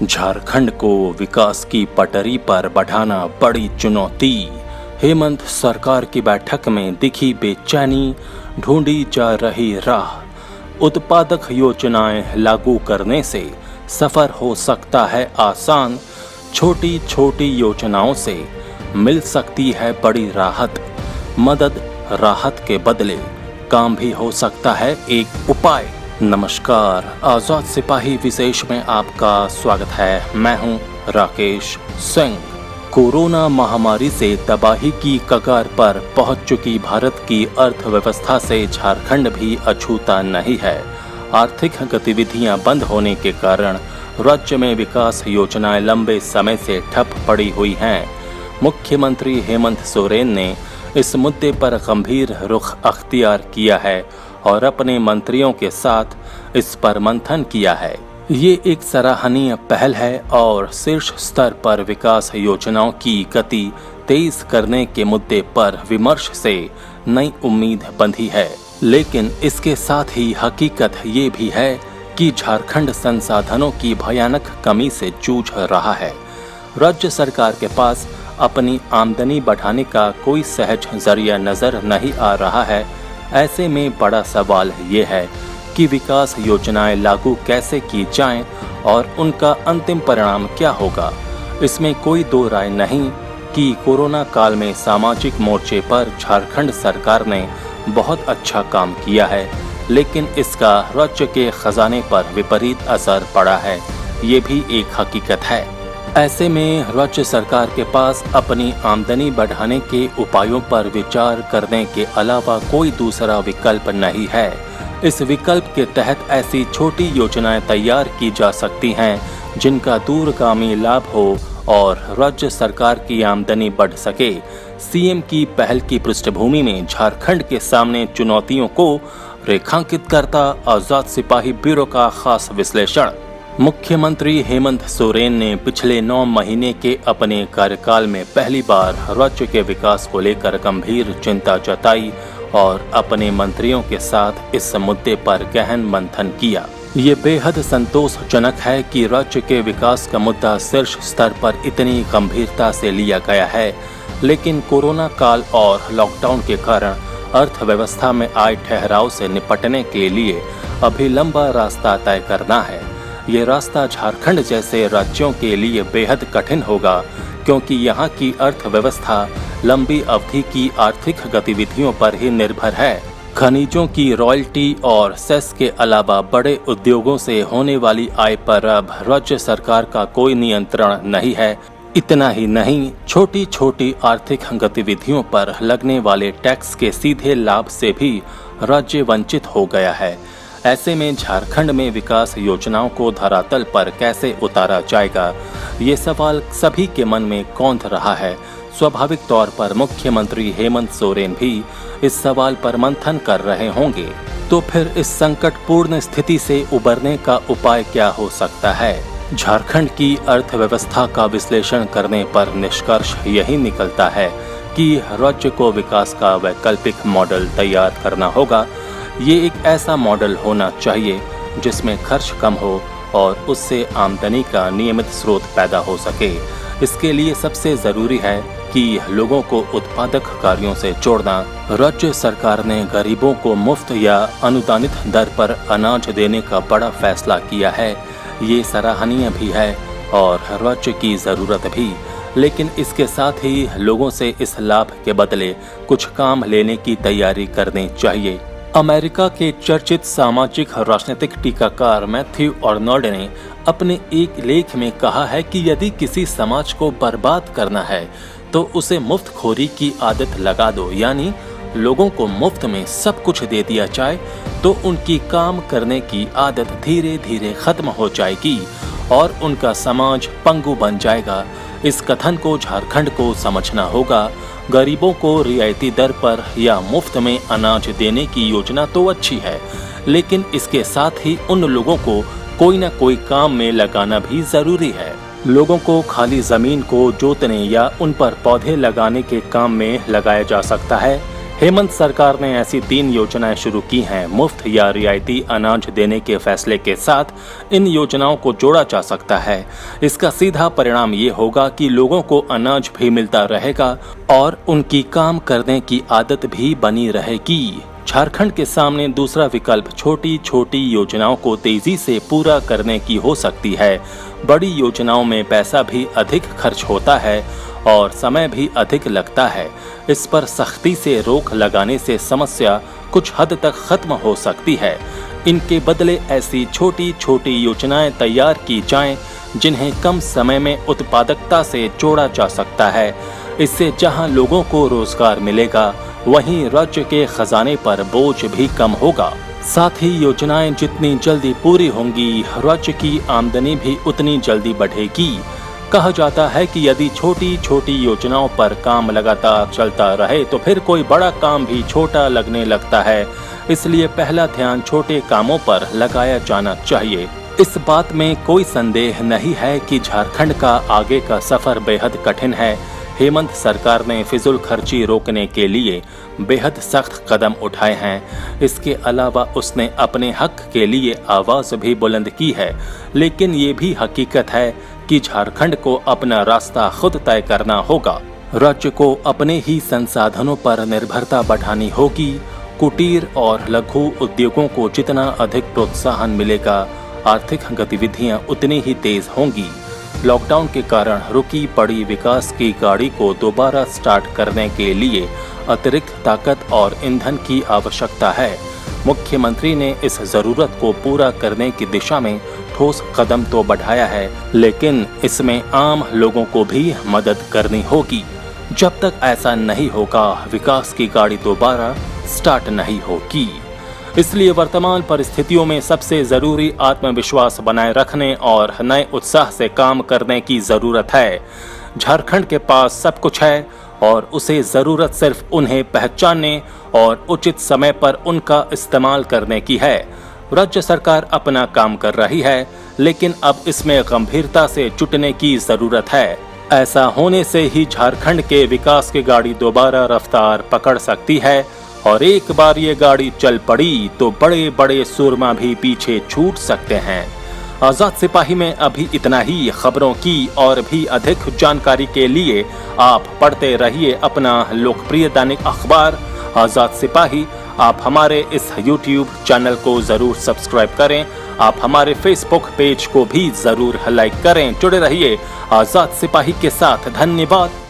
झारखंड को विकास की पटरी पर बढ़ाना बड़ी चुनौती। हेमंत सरकार की बैठक में दिखी बेचैनी, ढूंढी जा रही राह। उत्पादक योजनाएं लागू करने से सफर हो सकता है आसान, छोटी छोटी योजनाओं से मिल सकती है बड़ी राहत। मदद राहत के बदले काम भी हो सकता है एक उपाय। नमस्कार, आजाद सिपाही विशेष में आपका स्वागत है। मैं हूं राकेश सिंह। कोरोना महामारी से तबाही की कगार पर पहुंच चुकी भारत की अर्थव्यवस्था से झारखंड भी अछूता नहीं है। आर्थिक गतिविधियां बंद होने के कारण राज्य में विकास योजनाएं लंबे समय से ठप पड़ी हुई हैं। मुख्यमंत्री हेमंत सोरेन ने इस मुद्दे पर गंभीर रुख अख्तियार किया है और अपने मंत्रियों के साथ इस पर मंथन किया है। ये एक सराहनीय पहल है और शीर्ष स्तर पर विकास योजनाओं की गति तेज करने के मुद्दे पर विमर्श से नई उम्मीद बंधी है। लेकिन इसके साथ ही हकीकत ये भी है कि झारखंड संसाधनों की भयानक कमी से जूझ रहा है। राज्य सरकार के पास अपनी आमदनी बढ़ाने का कोई सहज जरिया नजर नहीं आ रहा है। ऐसे में बड़ा सवाल ये है कि विकास योजनाएं लागू कैसे की जाएं और उनका अंतिम परिणाम क्या होगा। इसमें कोई दो राय नहीं कि कोरोना काल में सामाजिक मोर्चे पर झारखंड सरकार ने बहुत अच्छा काम किया है, लेकिन इसका राज्य के खजाने पर विपरीत असर पड़ा है, ये भी एक हकीकत है। ऐसे में राज्य सरकार के पास अपनी आमदनी बढ़ाने के उपायों पर विचार करने के अलावा कोई दूसरा विकल्प नहीं है। इस विकल्प के तहत ऐसी छोटी योजनाएं तैयार की जा सकती हैं जिनका दूरगामी लाभ हो और राज्य सरकार की आमदनी बढ़ सके। सीएम की पहल की पृष्ठभूमि में झारखंड के सामने चुनौतियों को रेखांकित करता आजाद सिपाही ब्यूरो का खास विश्लेषण। मुख्यमंत्री हेमंत सोरेन ने पिछले 9 महीने के अपने कार्यकाल में पहली बार राज्य के विकास को लेकर गंभीर चिंता जताई और अपने मंत्रियों के साथ इस मुद्दे पर गहन मंथन किया। ये बेहद संतोषजनक है कि राज्य के विकास का मुद्दा शीर्ष स्तर पर इतनी गंभीरता से लिया गया है, लेकिन कोरोना काल और लॉकडाउन के कारण अर्थव्यवस्था में आए ठहराव से निपटने के लिए अभी लंबा रास्ता तय करना है। ये रास्ता झारखंड जैसे राज्यों के लिए बेहद कठिन होगा, क्योंकि यहाँ की अर्थव्यवस्था लंबी अवधि की आर्थिक गतिविधियों पर ही निर्भर है। खनिजों की रॉयल्टी और सेस के अलावा बड़े उद्योगों से होने वाली आय पर अब राज्य सरकार का कोई नियंत्रण नहीं है। इतना ही नहीं, छोटी छोटी आर्थिक गतिविधियों पर लगने वाले टैक्स के सीधे लाभ से भी राज्य वंचित हो गया है। ऐसे में झारखंड में विकास योजनाओं को धरातल पर कैसे उतारा जाएगा, ये सवाल सभी के मन में कौंध रहा है। स्वाभाविक तौर पर मुख्यमंत्री हेमंत सोरेन भी इस सवाल पर मंथन कर रहे होंगे। तो फिर इस संकटपूर्ण स्थिति से उबरने का उपाय क्या हो सकता है? झारखंड की अर्थव्यवस्था का विश्लेषण करने पर निष्कर्ष यही निकलता है कि राज्य को विकास का वैकल्पिक मॉडल तैयार करना होगा। ये एक ऐसा मॉडल होना चाहिए जिसमें खर्च कम हो और उससे आमदनी का नियमित स्रोत पैदा हो सके। इसके लिए सबसे जरूरी है कि लोगों को उत्पादक कार्यों से जोड़ना। राज्य सरकार ने गरीबों को मुफ्त या अनुदानित दर पर अनाज देने का बड़ा फैसला किया है। ये सराहनीय भी है और राज्य की जरूरत भी, लेकिन इसके साथ ही लोगों से इस लाभ के बदले कुछ काम लेने की तैयारी करनी चाहिए। अमेरिका के चर्चित सामाजिक राजनीतिक टीकाकार मैथ्यू आर्नोल्ड ने अपने एक लेख में कहा है कि यदि किसी समाज को बर्बाद करना है तो उसे मुफ्तखोरी की आदत लगा दो, यानी लोगों को मुफ्त में सब कुछ दे दिया जाए तो उनकी काम करने की आदत धीरे धीरे खत्म हो जाएगी और उनका समाज पंगु बन जाएगा। इस कथन को झारखंड को समझना होगा। गरीबों को रियायती दर पर या मुफ्त में अनाज देने की योजना तो अच्छी है, लेकिन इसके साथ ही उन लोगों को कोई न कोई काम में लगाना भी जरूरी है। लोगों को खाली जमीन को जोतने या उन पर पौधे लगाने के काम में लगाया जा सकता है। हेमंत सरकार ने ऐसी 3 योजनाएं शुरू की हैं। मुफ्त या रियायती अनाज देने के फैसले के साथ इन योजनाओं को जोड़ा जा सकता है। इसका सीधा परिणाम ये होगा कि लोगों को अनाज भी मिलता रहेगा और उनकी काम करने की आदत भी बनी रहेगी। झारखंड के सामने दूसरा विकल्प छोटी छोटी योजनाओं को तेजी से पूरा करने की हो सकती है। बड़ी योजनाओं में पैसा भी अधिक खर्च होता है और समय भी अधिक लगता है। इस पर सख्ती से रोक लगाने से समस्या कुछ हद तक खत्म हो सकती है। इनके बदले ऐसी छोटी छोटी योजनाएं तैयार की जाएं जिन्हें कम समय में उत्पादकता से जोड़ा जा सकता है। इससे जहां लोगों को रोजगार मिलेगा, वहीं राज्य के खजाने पर बोझ भी कम होगा। साथ ही योजनाएं जितनी जल्दी पूरी होंगी, राज्य की आमदनी भी उतनी जल्दी बढ़ेगी। कहा जाता है कि यदि छोटी छोटी योजनाओं पर काम लगातार चलता रहे तो फिर कोई बड़ा काम भी छोटा लगने लगता है। इसलिए पहला ध्यान छोटे कामों पर लगाया जाना चाहिए। इस बात में कोई संदेह नहीं है कि झारखंड का आगे का सफर बेहद कठिन है। हेमंत सरकार ने फिजूल खर्ची रोकने के लिए बेहद सख्त कदम उठाए हैं। इसके अलावा उसने अपने हक के लिए आवाज भी बुलंद की है। लेकिन ये भी हकीकत है कि झारखंड को अपना रास्ता खुद तय करना होगा। राज्य को अपने ही संसाधनों पर निर्भरता बढ़ानी होगी। कुटीर और लघु उद्योगों को जितना अधिक प्रोत्साहन मिलेगा, आर्थिक गतिविधियां उतनी ही तेज होंगी। लॉकडाउन के कारण रुकी पड़ी विकास की गाड़ी को दोबारा स्टार्ट करने के लिए अतिरिक्त ताकत और ईंधन की आवश्यकता है। मुख्यमंत्री ने इस जरूरत को पूरा करने की दिशा में ठोस कदम तो बढ़ाया है, लेकिन इसमें आम लोगों को भी मदद करनी होगी। जब तक ऐसा नहीं होगा, विकास की गाड़ी दोबारा स्टार्ट नहीं होगी। इसलिए वर्तमान परिस्थितियों में सबसे जरूरी आत्मविश्वास बनाए रखने और नए उत्साह से काम करने की जरूरत है। झारखंड के पास सब कुछ है और उसे जरूरत सिर्फ उन्हें पहचानने और उचित समय पर उनका इस्तेमाल करने की है। राज्य सरकार अपना काम कर रही है, लेकिन अब इसमें गंभीरता से जुटने की जरूरत है। ऐसा होने से ही झारखंड के विकास की गाड़ी दोबारा रफ्तार पकड़ सकती है और एक बार ये गाड़ी चल पड़ी तो बड़े बड़े सूरमा भी पीछे छूट सकते हैं। आजाद सिपाही में अभी इतना ही। खबरों की और भी अधिक जानकारी के लिए आप पढ़ते रहिए अपना लोकप्रिय दैनिक अखबार आजाद सिपाही। आप हमारे इस YouTube चैनल को जरूर सब्सक्राइब करें। आप हमारे Facebook पेज को भी जरूर लाइक करें। जुड़े रहिए आजाद सिपाही के साथ। धन्यवाद।